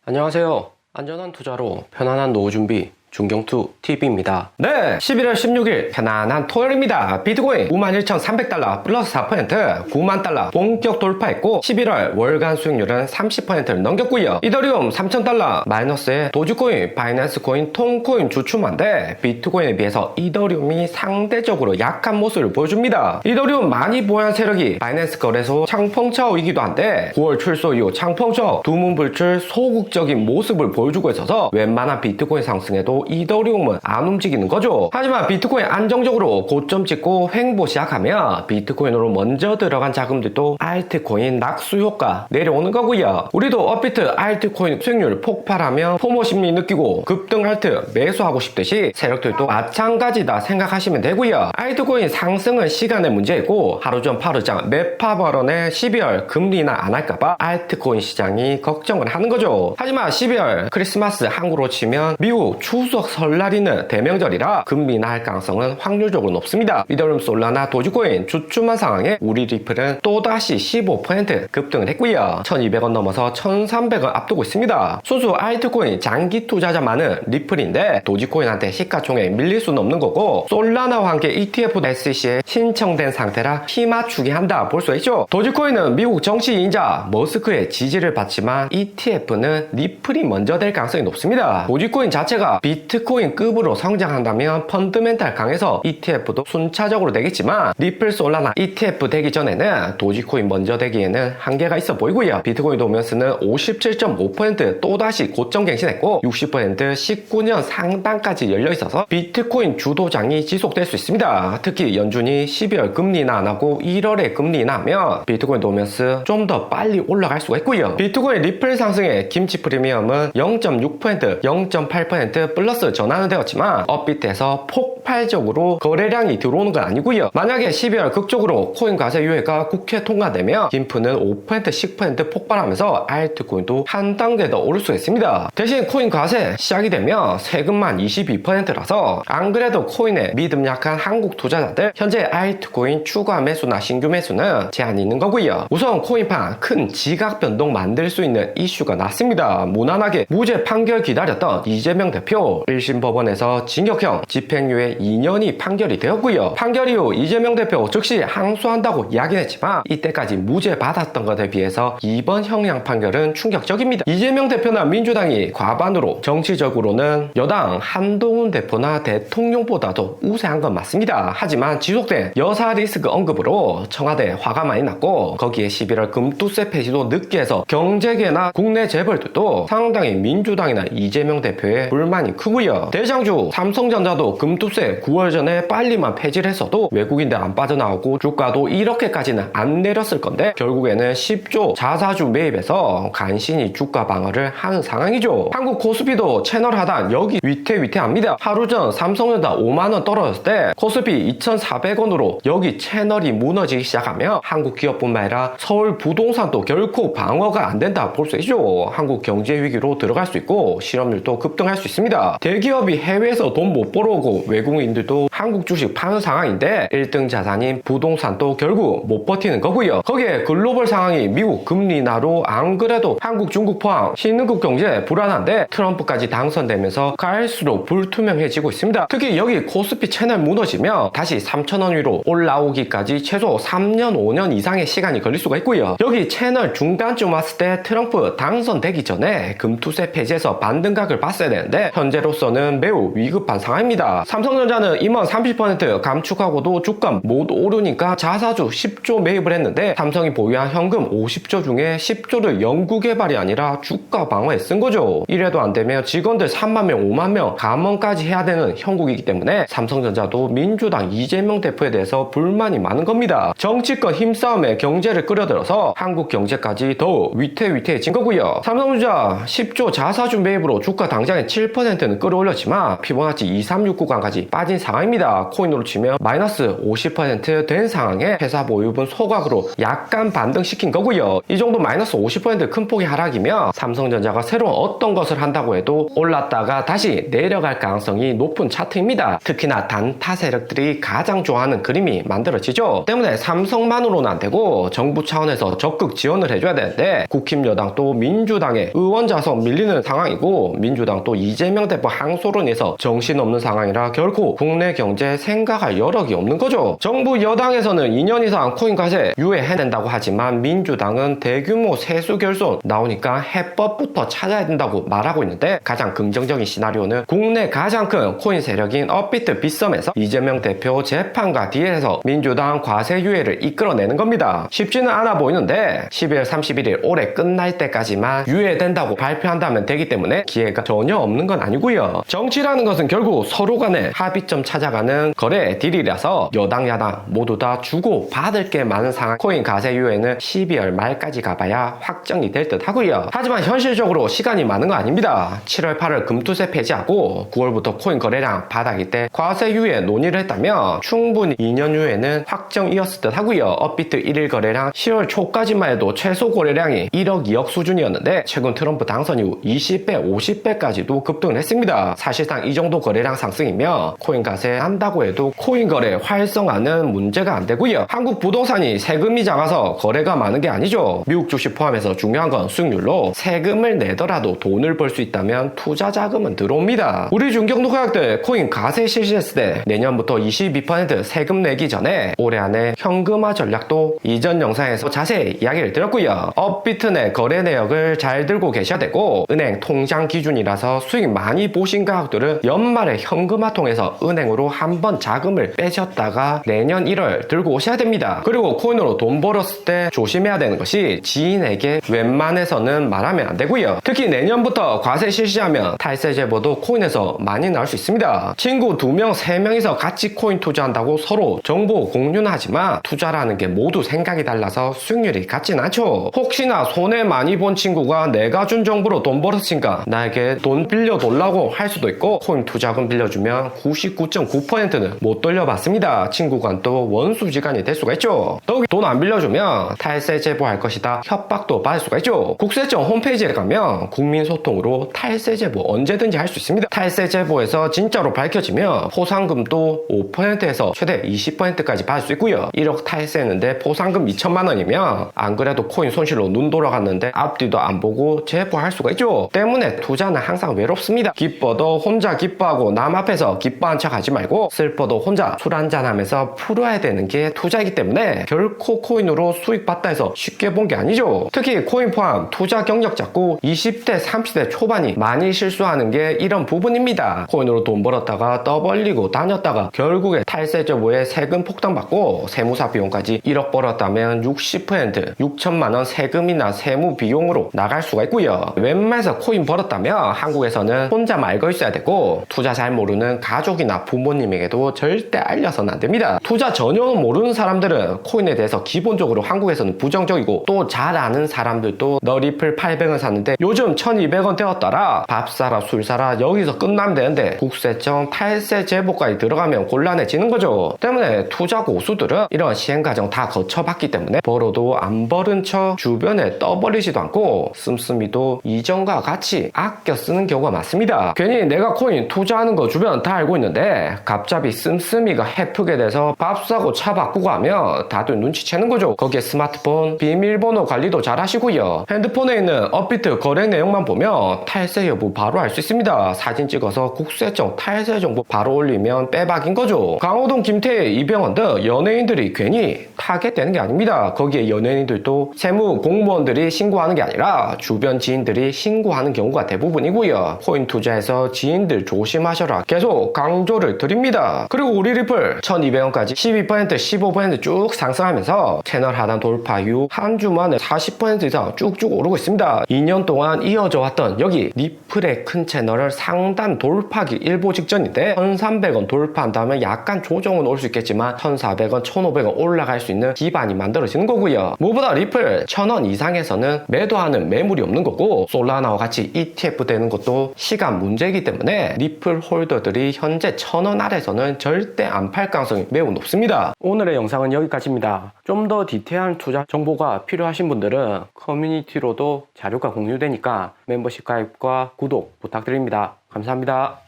안녕하세요. 안전한 투자로 편안한 노후 준비 중경투 TV입니다. 네, 11월 16일 편안한 토요일입니다. 비트코인 51,300달러 플러스 4%, 9만 달러 본격 돌파했고 11월 월간 수익률은 30%를 넘겼고요. 이더리움 3,000달러 마이너스에 도지코인, 바이낸스 코인, 톰코인 주춤한데 비트코인에 비해서 이더리움이 상대적으로 약한 모습을 보여줍니다. 이더리움 많이 보유한 세력이 바이낸스 거래소 창펑차오이기도 한데 9월 출소 이후 창펑차오 두문불출 소극적인 모습을 보여주고 있어서 웬만한 비트코인 상승에도 이더리움은 안 움직이는 거죠. 하지만 비트코인 안정적으로 고점 찍고 횡보 시작하면 비트코인으로 먼저 들어간 자금들도 알트코인 낙수 효과 내려오는 거고요. 우리도 업비트 알트코인 수익률 폭발하면 포모 심리 느끼고 급등 알트 매수하고 싶듯이 세력들도 마찬가지다 생각하시면 되고요. 알트코인 상승은 시간의 문제이고 하루 전 파르장 매파 발언에 12월 금리 인하 안 할까봐 알트코인 시장이 걱정을 하는 거죠. 하지만 12월 크리스마스 한국으로 치면 미국 추석 설날이는 대명절이라 금리 인하할 가능성은 확률적으로 높습니다. 이더리움, 솔라나, 도지코인 주춤한 상황에 우리 리플은 또다시 15% 급등을 했고요. 1200원 넘어서 1300원 앞두고 있습니다. 순수 알트코인 장기 투자자 많은 리플인데 도지코인한테 시가총액 밀릴 수는 없는 거고 솔라나와 함께 ETF SEC에 신청된 상태라 피 맞추기 한다 볼 수 있죠. 도지코인은 미국 정치인자 머스크의 지지를 받지만 ETF는 리플이 먼저 될 가능성이 높습니다. 도지코인 자체가 비트코인급으로 성장한다면 펀드멘탈 강해서 ETF도 순차적으로 되겠지만 리플, 솔라나 ETF 되기 전에는 도지코인 먼저 되기에는 한계가 있어 보이고요. 비트코인 도면스는 57.5% 또다시 고점 갱신했고 60% 19년 상단까지 열려있어서 비트코인 주도장이 지속될 수 있습니다. 특히 연준이 12월 금리 인하 안하고 1월에 금리 인하하면 비트코인 도면스 좀 더 빨리 올라갈 수가 있고요. 비트코인 리플 상승의 김치 프리미엄은 0.6%, 0.8% 플러스 전환은 되었지만 업비트에서 폭발적으로 거래량이 들어오는 건 아니고요. 만약에 12월 극적으로 코인 과세 유예가 국회 통과되면 김프는 5%, 10% 폭발하면서 알트코인도 한 단계 더 오를 수 있습니다. 대신 코인 과세 시작이 되면 세금만 22%라서 안 그래도 코인에 믿음 약한 한국 투자자들 현재 알트코인 추가 매수나 신규 매수는 제한이 있는 거고요. 우선 코인판 큰 지각 변동 만들 수 있는 이슈가 났습니다. 무난하게 무죄 판결 기다렸던 이재명 대표 1심 법원에서 징역형 집행유예 2년이 판결이 되었고요. 판결 이후 이재명 대표 즉시 항소한다고 이야기는 했지만 이때까지 무죄 받았던 것에 비해서 이번 형량 판결은 충격적입니다. 이재명 대표나 민주당이 과반으로 정치적으로는 여당 한동훈 대표나 대통령보다도 우세한 건 맞습니다. 하지만 지속된 여사 리스크 언급으로 청와대 화가 많이 났고 거기에 11월 금투세 폐지도 늦게 해서 경제계나 국내 재벌들도 상당히 민주당이나 이재명 대표의 불만이 크고요. 대장주 삼성전자도 금투세 9월 전에 빨리만 폐지를 했어도 외국인들 안 빠져나오고 주가도 이렇게까지는 안 내렸을 건데 결국에는 10조 자사주 매입해서 간신히 주가 방어를 하는 상황이죠. 한국 코스피도 채널 하단 여기 위태위태합니다. 하루 전 삼성전자 5만원 떨어졌을 때 코스피 2,400원으로 여기 채널이 무너지기 시작하면 한국 기업뿐만 아니라 서울 부동산도 결코 방어가 안 된다 볼 수 있죠. 한국 경제 위기로 들어갈 수 있고 실업률도 급등할 수 있습니다. 대기업이 해외에서 돈 못 벌어오고 외국인들도 한국 주식 파는 상황인데 1등 자산인 부동산도 결국 못 버티는 거고요. 거기에 글로벌 상황이 미국 금리 인하로 안 그래도 한국, 중국 포함 신흥국 경제 불안한데 트럼프까지 당선되면서 갈수록 불투명해지고 있습니다. 특히 여기 코스피 채널 무너지면 다시 3,000원 위로 올라오기까지 최소 3년, 5년 이상의 시간이 걸릴 수가 있고요. 여기 채널 중간쯤 왔을 때 트럼프 당선되기 전에 금투세 폐지해서 반등각을 봤어야 되는데 현재로서는 매우 위급한 상황입니다. 삼성전자는 임원 30% 감축하고도 주가 못 오르니까 자사주 10조 매입을 했는데 삼성이 보유한 현금 50조 중에 10조를 연구개발이 아니라 주가 방어에 쓴 거죠. 이래도 안 되면 직원들 3만 명, 5만 명 감원까지 해야 되는 형국이기 때문에 삼성전자도 민주당 이재명 대표에 대해서 불만이 많은 겁니다. 정치권 힘싸움에 경제를 끌어들여서 한국 경제까지 더욱 위태위태해진 거고요. 삼성전자 10조 자사주 매입으로 주가 당장에 7%는 끌어올렸지만 피보나치 2369강까지 빠진 상황입니다. 합니다. 코인으로 치면 마이너스 50% 된 상황에 회사 보유분 소각으로 약간 반등시킨 거고요. 이 정도 마이너스 50% 큰 폭의 하락이면 삼성전자가 새로운 어떤 것을 한다고 해도 올랐다가 다시 내려갈 가능성이 높은 차트입니다. 특히나 단타 세력들이 가장 좋아하는 그림이 만들어지죠. 때문에 삼성만으로는 안 되고 정부 차원에서 적극 지원을 해줘야 되는데 국힘 여당도 민주당의 의원 자석 밀리는 상황이고 민주당도 이재명 대표 항소로 인해서 정신없는 상황이라 결코 국내 경제에 생각할 여력이 없는 거죠. 정부 여당에서는 2년 이상 코인 과세 유예해야 된다고 하지만 민주당은 대규모 세수 결손 나오니까 해법부터 찾아야 된다고 말하고 있는데 가장 긍정적인 시나리오는 국내 가장 큰 코인 세력인 업비트 빗썸에서 이재명 대표 재판과 딜에서 민주당 과세 유예를 이끌어내는 겁니다. 쉽지는 않아 보이는데 12월 31일 올해 끝날 때까지만 유예된다고 발표한다면 되기 때문에 기회가 전혀 없는 건 아니고요. 정치라는 것은 결국 서로 간에 합의점 찾아가는 거래 딜이라서 여당 야당 모두 다 주고 받을 게 많은 상황 코인 과세 유예는 12월 말까지 가봐야 확정이 될 듯 하고요. 하지만 현실적으로 시간이 많은 거 아닙니다. 7월 8월 금투세 폐지하고 9월부터 코인 거래량 바닥일 때 과세 유예 논의를 했다면 충분히 2년 후에는 확정이었을 듯 하고요. 업비트 1일 거래량 10월 초까지만 해도 최소 거래량이 1억 2억 수준이었는데 최근 트럼프 당선 이후 20배 50배까지도 급등을 했습니다. 사실상 이 정도 거래량 상승이면 코인 과세 한다고 해도 코인 거래 활성화는 문제가 안 되고요. 한국 부동산이 세금이 작아서 거래가 많은 게 아니죠. 미국 주식 포함해서 중요한 건 수익률로 세금을 내더라도 돈을 벌 수 있다면 투자 자금은 들어옵니다. 우리 중경도 가격들 코인 과세 실시했을 때 내년부터 22% 세금 내기 전에 올해 안에 현금화 전략도 이전 영상에서 자세히 이야기를 드렸고요. 업비트 내 거래 내역을 잘 들고 계셔야 되고 은행 통장 기준이라서 수익 많이 보신 가격들은 연말에 현금화 통해서 은행으로 한번 자금을 빼셨다가 내년 1월 들고 오셔야 됩니다. 그리고 코인으로 돈 벌었을 때 조심해야 되는 것이 지인에게 웬만해서는 말하면 안 되고요. 특히 내년부터 과세 실시하면 탈세 제보도 코인에서 많이 나올 수 있습니다. 친구 2명, 3명이서 같이 코인 투자한다고 서로 정보 공유는 하지만 투자라는 게 모두 생각이 달라서 수익률이 같진 않죠. 혹시나 손해 많이 본 친구가 내가 준 정보로 돈 벌었으니까 나에게 돈 빌려달라고 할 수도 있고 코인 투자금 빌려주면 99.9%는 못 돌려받습니다. 친구간 또 원수지간이 될 수가 있죠. 더욱이 돈 안 빌려주면 탈세 제보할 것이다 협박도 받을 수가 있죠. 국세청 홈페이지에 가면 국민소통으로 탈세 제보 언제든지 할 수 있습니다. 탈세 제보에서 진짜로 밝혀지면 포상금도 5%에서 최대 20%까지 받을 수 있고요. 1억 탈세했는데 포상금 2천만 원이면 안 그래도 코인 손실로 눈 돌아갔는데 앞뒤도 안 보고 제보할 수가 있죠. 때문에 투자는 항상 외롭습니다. 기뻐도 혼자 기뻐하고 남 앞에서 기뻐한 척 하지 말고 슬퍼도 혼자 술 한잔하면서 풀어야 되는 게 투자이기 때문에 결코 코인으로 수익 봤다 해서 쉽게 본 게 아니죠. 특히 코인 포함 투자 경력 잡고 20대 30대 초반이 많이 실수하는 게 이런 부분입니다. 코인으로 돈 벌었다가 떠벌리고 다녔다가 결국에 탈세 제보에 세금 폭탄받고 세무사 비용까지 1억 벌었다면 60% 6천만 원 세금이나 세무 비용으로 나갈 수가 있고요. 웬만해서 코인 벌었다면 한국에서는 혼자 말고 있어야 되고 투자 잘 모르는 가족이나 부모님에게도 절대 알려서는 안 됩니다. 투자 전혀 모르는 사람들은 코인에 대해서 기본적으로 한국에서는 부정적이고 또 잘 아는 사람들도 너 리플 800원 샀는데 요즘 1200원 되었더라 밥 사라 술 사라 여기서 끝나면 되는데 국세청 탈세 제보까지 들어가면 곤란해지는 거죠. 때문에 투자 고수들은 이런 시행 과정 다 거쳐봤기 때문에 벌어도 안 벌은 척 주변에 떠버리지도 않고 씀씀이도 이전과 같이 아껴 쓰는 경우가 많습니다. 괜히 내가 코인 투자하는 거 주변 다 알고 있는데 갑자기 씀씀이가 해프게 돼서 밥 사고 차 바꾸고 하면 다들 눈치채는 거죠. 거기에 스마트폰 비밀번호 관리도 잘 하시고요. 핸드폰에 있는 업비트 거래 내용만 보면 탈세 여부 바로 알 수 있습니다. 사진 찍어서 국세청 탈세 정보 바로 올리면 빼박인 거죠. 강호동, 김태희, 이병헌 등 연예인들이 괜히 타겟되는 게 아닙니다. 거기에 연예인들도 세무 공무원들이 신고하는 게 아니라 주변 지인들이 신고하는 경우가 대부분이고요. 코인 투자에서 지인들 조심하셔라 계속 강조를 드립니다. 그리고 우리 리플 1200원까지 12% 15% 쭉 상승하면서 채널 하단 돌파 이후 한 주 만에 40% 이상 쭉쭉 오르고 있습니다. 2년 동안 이어져 왔던 여기 리플의 큰 채널을 상단 돌파기 일보 직전인데 1300원 돌파한다면 약간 조정은 올 수 있겠지만 1400원 1500원 올라갈 수 있는 기반이 만들어지는 거고요. 무엇보다 리플 1000원 이상에서는 매도하는 매물이 없는 거고 솔라나와 같이 ETF 되는 것도 시간 문제이기 때문에 리플 홀더들이 현재 1000원 아래서는 절대 안 팔 가능성이 매우 높습니다. 오늘의 영상은 여기까지입니다. 좀 더 디테일한 투자 정보가 필요하신 분들은 커뮤니티로도 자료가 공유되니까 멤버십 가입과 구독 부탁드립니다. 감사합니다.